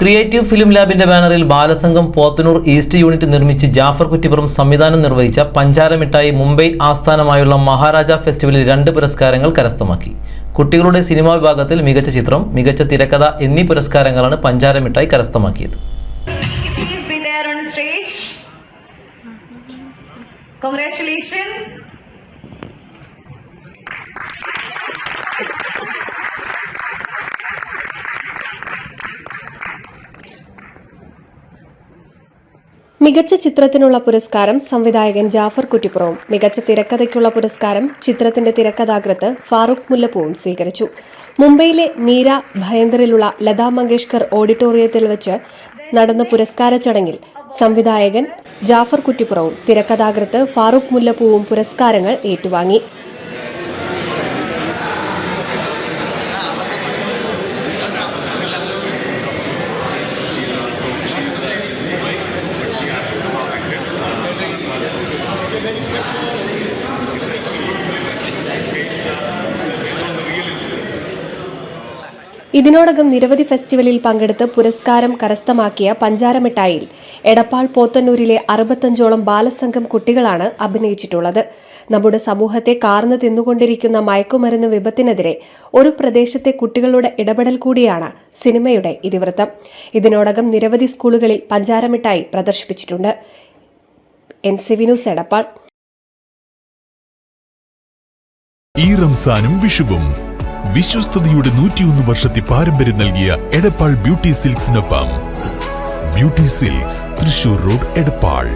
Creative film ലാബിന്റെ ബാനറിൽ Balasangham Pothanur east unit നിർമ്മിച്ച് ജാഫർ കുറ്റിപ്പുറം സംവിധാനം നിർവഹിച്ച പഞ്ചാര മിഠായി മുംബൈ ആസ്ഥാനമായുള്ള മഹാരാജ ഫെസ്റ്റിവലിൽ 2 പുരസ്കാരങ്ങൾ കരസ്ഥമാക്കി. കുട്ടികളുടെ സിനിമാ വിഭാഗത്തിൽ മികച്ച ചിത്രം, മികച്ച തിരക്കഥ എന്നീ പുരസ്കാരങ്ങളാണ് പഞ്ചാര മിഠായി കരസ്ഥമാക്കിയത്. മികച്ച ചിത്രത്തിനുള്ള പുരസ്കാരം സംവിധായകൻ ജാഫർ കുറ്റിപ്പുറവും, മികച്ച തിരക്കഥയ്ക്കുള്ള പുരസ്കാരം ചിത്രത്തിന്റെ തിരക്കഥാകൃത്ത് ഫാറൂഖ് മുല്ലപ്പൂവും സ്വീകരിച്ചു. മുംബൈയിലെ മീര ഭയങ്കറിലുള്ള ലതാ മങ്കേഷ്കർ ഓഡിറ്റോറിയത്തിൽ വെച്ച് നടന്ന പുരസ്കാര ചടങ്ങിൽ സംവിധായകൻ ജാഫർ കുറ്റിപ്പുറവും തിരക്കഥാകൃത്ത് ഫാറൂഖ് മുല്ലപ്പൂവും പുരസ്കാരങ്ങൾ ഏറ്റുവാങ്ങി. ഇതിനോടകം നിരവധി ഫെസ്റ്റിവലിൽ പങ്കെടുത്ത് പുരസ്കാരം കരസ്ഥമാക്കിയ പഞ്ചാര മിഠായിൽ എടപ്പാൾ പോത്തന്നൂരിലെ 65ഓളം ബാലസംഘം കുട്ടികളാണ് അഭിനയിച്ചിട്ടുള്ളത്. നമ്മുടെ സമൂഹത്തെ കാർന്നു തിന്നുകൊണ്ടിരിക്കുന്ന മയക്കുമരുന്ന് വിപത്തിനെതിരെ ഒരു പ്രദേശത്തെ കുട്ടികളുടെ ഇടപെടൽ കൂടിയാണ് സിനിമയുടെ ഇതിവൃത്തം. ഇതിനോടകം നിരവധി സ്കൂളുകളിൽ പഞ്ചാര മിഠായി പ്രദർശിപ്പിച്ചിട്ടുണ്ട്. NCV news Edappal. ഈ റംസാനും വിഷുവും വിശ്വസ്തയുടെ 101 വർഷത്തെ പാരമ്പര്യം നൽകിയ എടപ്പാൾ ബ്യൂട്ടി സിൽക്സിനൊപ്പം beauty silks, Thrissur road, Edappal.